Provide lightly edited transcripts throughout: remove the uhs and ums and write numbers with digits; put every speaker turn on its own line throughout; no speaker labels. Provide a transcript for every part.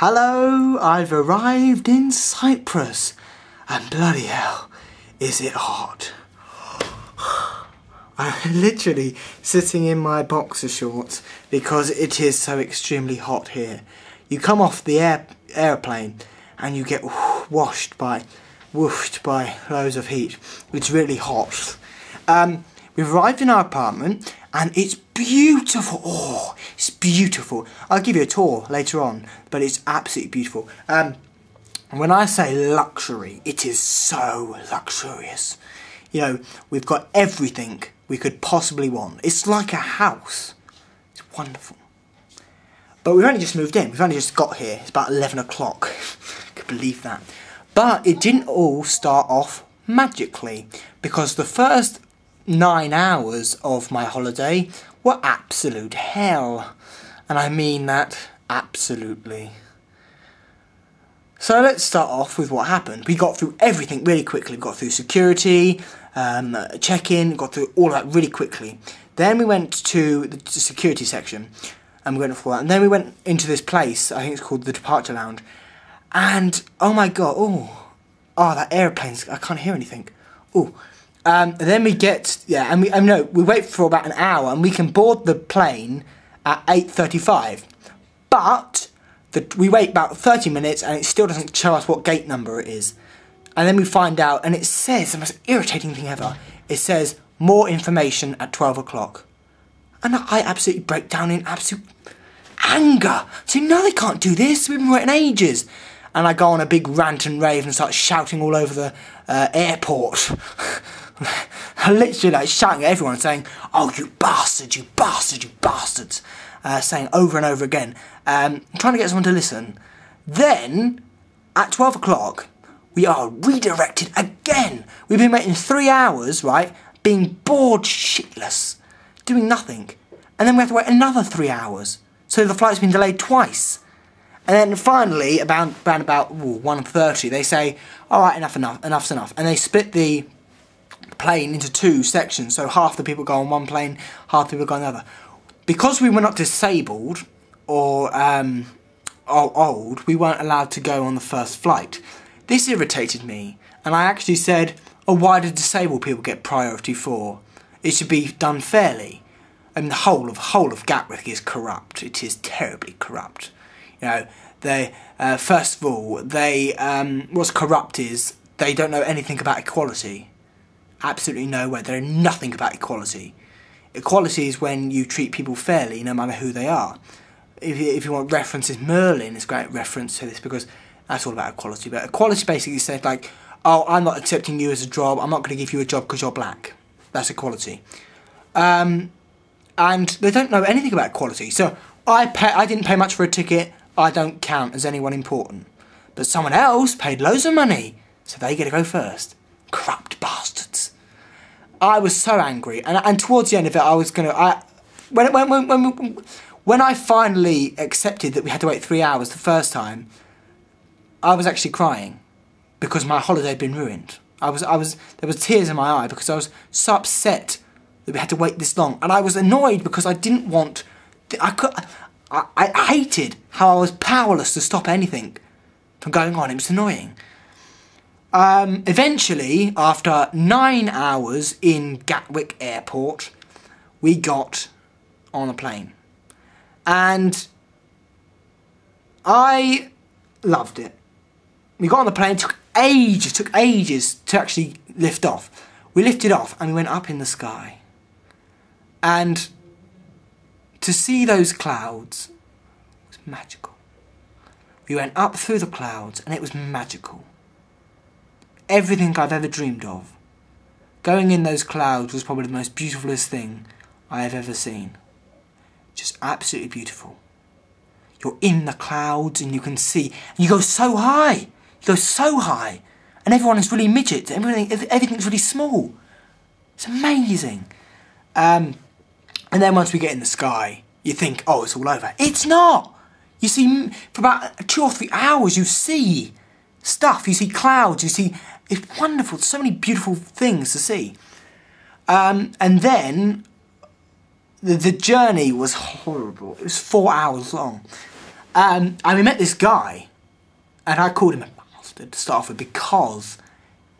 Hello, I've arrived in Cyprus, and bloody hell, is it hot. I'm literally sitting in my boxer shorts because it is so extremely hot here. You come off the airplane and you get whooshed by loads of heat. It's really hot. We've arrived in our apartment and it's beautiful. Oh, it's beautiful. I'll give you a tour later on, but it's absolutely beautiful. When I say luxury, it is so luxurious. You know, we've got everything we could possibly want. It's like a house. It's wonderful. But we've only just moved in. We've only just got here. It's about 11 o'clock. I could believe that. But it didn't all start off magically, because the first 9 hours of my holiday were absolute hell. And I mean that absolutely. So let's start off with what happened. We got through everything really quickly. We got through security, check-in, got through all of that really quickly. Then we went to the security section, and we went for that. And then we went into this place, I think it's called the departure lounge. And, oh my god, oh, that airplane's, I can't hear anything. Oh. Then we get, we wait for about an hour, and we can board the plane at 8:35. But we wait about 30 minutes, and it still doesn't show us what gate number it is. And then we find out, and it says, the most irritating thing ever, it says, more information at 12 o'clock. And I absolutely break down in absolute anger. So, no, they can't do this. We've been waiting ages. And I go on a big rant and rave and start shouting all over the airport. Literally, like, shouting at everyone, saying, "Oh, you bastards, you bastards, you bastards," saying over and over again, trying to get someone to listen. Then, at 12 o'clock, we are redirected again. We've been waiting 3 hours, right, being bored shitless, doing nothing. And then we have to wait another 3 hours. So the flight's been delayed twice. And then finally, about 1:30, they say, "All right, enough's enough." And they split the plane into two sections, so half the people go on one plane, half the people go on the other. Because we were not disabled or old, we weren't allowed to go on the first flight. This irritated me, and I actually said, "Oh, why do disabled people get priority for? It should be done fairly." And the whole of Gatwick is corrupt. It is terribly corrupt. You know, first of all, what's corrupt is they don't know anything about equality. Absolutely nowhere. They know nothing about equality. Equality is when you treat people fairly, no matter who they are. If you want references, Merlin is a great reference to this, because that's all about equality. But equality basically says, like, "Oh, I'm not accepting you as a job. I'm not going to give you a job because you're black." That's equality. And they don't know anything about equality. So I didn't pay much for a ticket. I don't count as anyone important. But someone else paid loads of money, so they get to go first. Corrupt bastards. I was so angry, and towards the end of it, I was gonna. When I finally accepted that we had to wait 3 hours the first time, I was actually crying because my holiday had been ruined. There was tears in my eye because I was so upset that we had to wait this long, and I was annoyed because I didn't want. I hated how I was powerless to stop anything from going on. It was annoying. Eventually, after 9 hours in Gatwick Airport, we got on a plane. And I loved it. We got on the plane, it took ages to actually lift off. We lifted off and we went up in the sky. And to see those clouds was magical. We went up through the clouds and it was magical. Everything I've ever dreamed of. Going in those clouds was probably the most beautifulest thing I have ever seen. Just absolutely beautiful. You're in the clouds and you can see, and you go so high. You go so high. And everyone is really midget. Everything's really small. It's amazing. And then once we get in the sky, you think, oh, it's all over. It's not. You see, for about 2 or 3 hours, you see stuff. You see clouds. You see, it's wonderful. So many beautiful things to see. And then the journey was horrible. It was 4 hours long. And we met this guy, and I called him a bastard to start off with because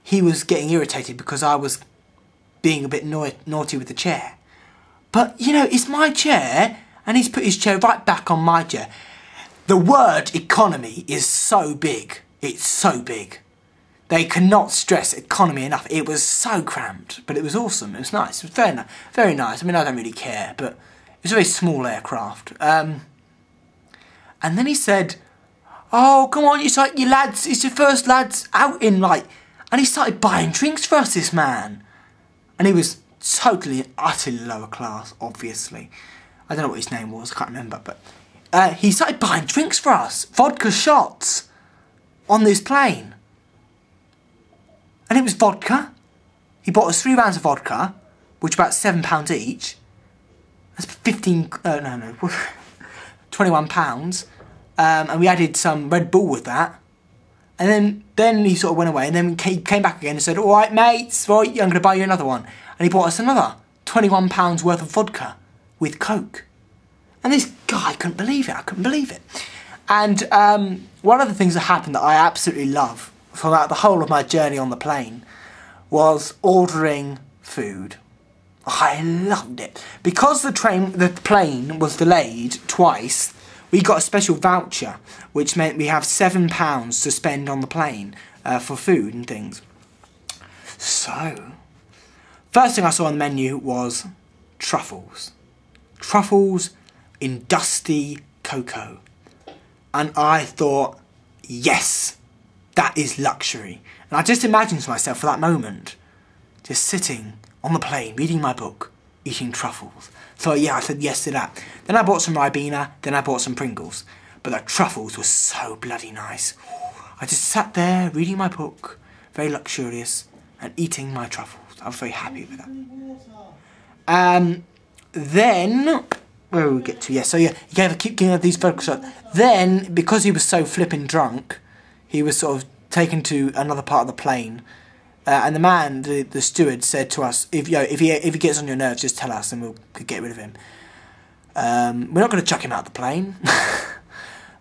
he was getting irritated because I was being a bit naughty with the chair. But, you know, it's my chair, and he's put his chair right back on my chair. The word economy is so big. It's so big. They cannot stress economy enough. It was so cramped, but it was awesome. It was nice. It was very, very nice. I mean, I don't really care, but it was a very small aircraft. And then he said, "Oh, come on, it's like your lads. It's your first lads outing, like." And he started buying drinks for us, this man. And he was totally and utterly lower class, obviously. I don't know what his name was. I can't remember, but he started buying drinks for us, vodka shots, on this plane. And it was vodka. He bought us 3 rounds of vodka, which were about £7 each. That's 21 pounds. And we added some Red Bull with that. And then he sort of went away, and then he came back again and said, "All right, mates, right, I'm going to buy you another one." And he bought us another £21 worth of vodka with Coke. And this guy couldn't believe it. I couldn't believe it. And one of the things that happened that I absolutely love throughout the whole of my journey on the plane was ordering food. I loved it. Because the plane was delayed twice, we got a special voucher, which meant we have £7 to spend on the plane for food and things. So, first thing I saw on the menu was truffles. Truffles in dusty cocoa. And I thought, yes, that is luxury. And I just imagined to myself for that moment, just sitting on the plane, reading my book, eating truffles. So yeah, I said yes to that. Then I bought some Ribena, then I bought some Pringles. But the truffles were so bloody nice. I just sat there, reading my book, very luxurious, and eating my truffles. I was very happy with that. Then, where did we get to? Yeah, so yeah, he gave these vodka shots. Then, because he was so flipping drunk, he was sort of taken to another part of the plane. And the man, the steward, said to us, if he gets on your nerves, just tell us and we'll get rid of him. We're not going to chuck him out of the plane.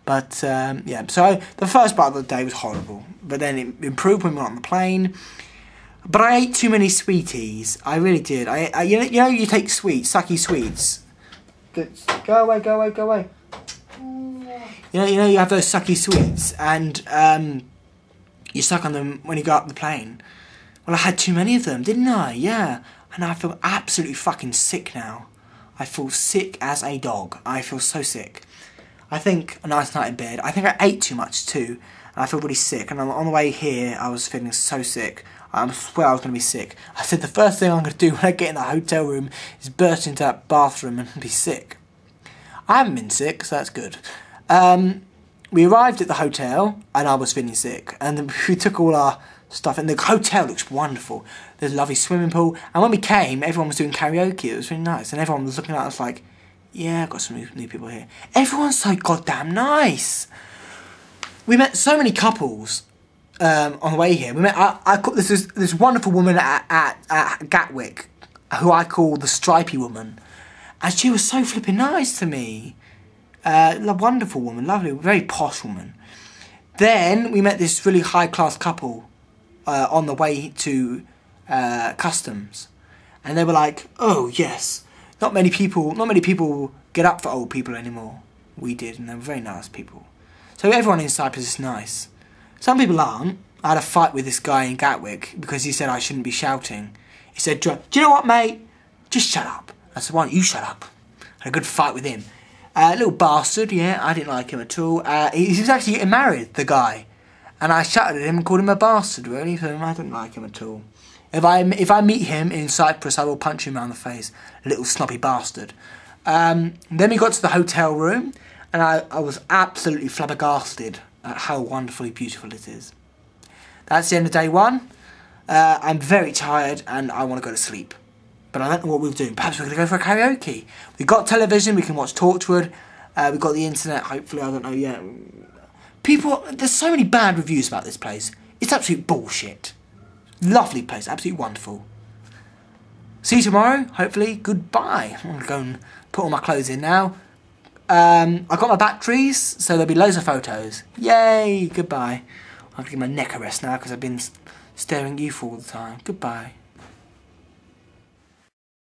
But, yeah, so the first part of the day was horrible. But then it improved when we were on the plane. But I ate too many sweeties. I really did. You know, you take sweets, sucky sweets. Go away, go away, go away. You know, you have those sucky sweets, and you suck on them when you go up the plane. Well, I had too many of them, didn't I? Yeah. And I feel absolutely fucking sick now. I feel sick as a dog. I feel so sick. I think a nice night in bed. I think I ate too much too. And I feel really sick. And on the way here, I was feeling so sick. I swear I was going to be sick. I said the first thing I'm going to do when I get in the hotel room is burst into that bathroom and be sick. I haven't been sick, so that's good. We arrived at the hotel, and I was feeling sick. And we took all our stuff, and the hotel looks wonderful. There's a lovely swimming pool, and when we came, everyone was doing karaoke. It was really nice, and everyone was looking at us like, yeah, I've got some new people here. Everyone's so goddamn nice. We met so many couples on the way here. We met this wonderful woman at Gatwick, who I call the Stripey woman, and she was so flipping nice to me. A wonderful woman, lovely, very posh woman. Then we met this really high-class couple on the way to customs, and they were like, "Oh yes, not many people get up for old people anymore." We did, and they were very nice people. So everyone in Cyprus is nice. Some people aren't. I had a fight with this guy in Gatwick because he said I shouldn't be shouting. He said, "Do you know what, mate? Just shut up." I said, "Why don't you shut up?" I had a good fight with him. Little bastard, yeah, I didn't like him at all. He was actually getting married, the guy. And I shouted at him and called him a bastard, really, so I didn't like him at all. If I meet him in Cyprus, I will punch him around the face. Little snobby bastard. Then we got to the hotel room, and I was absolutely flabbergasted at how wonderfully beautiful it is. That's the end of day one. I'm very tired, and I want to go to sleep. But I don't know what we'll do. Perhaps we're going to go for a karaoke. We've got television, we can watch Torchwood. We've got the internet, hopefully, I don't know yet. People, there's so many bad reviews about this place. It's absolute bullshit. Lovely place, absolutely wonderful. See you tomorrow, hopefully. Goodbye. I'm going to go and put all my clothes in now. I got my batteries, so there'll be loads of photos. Yay! Goodbye. I'll give my neck a rest now because I've been staring at you for all the time. Goodbye.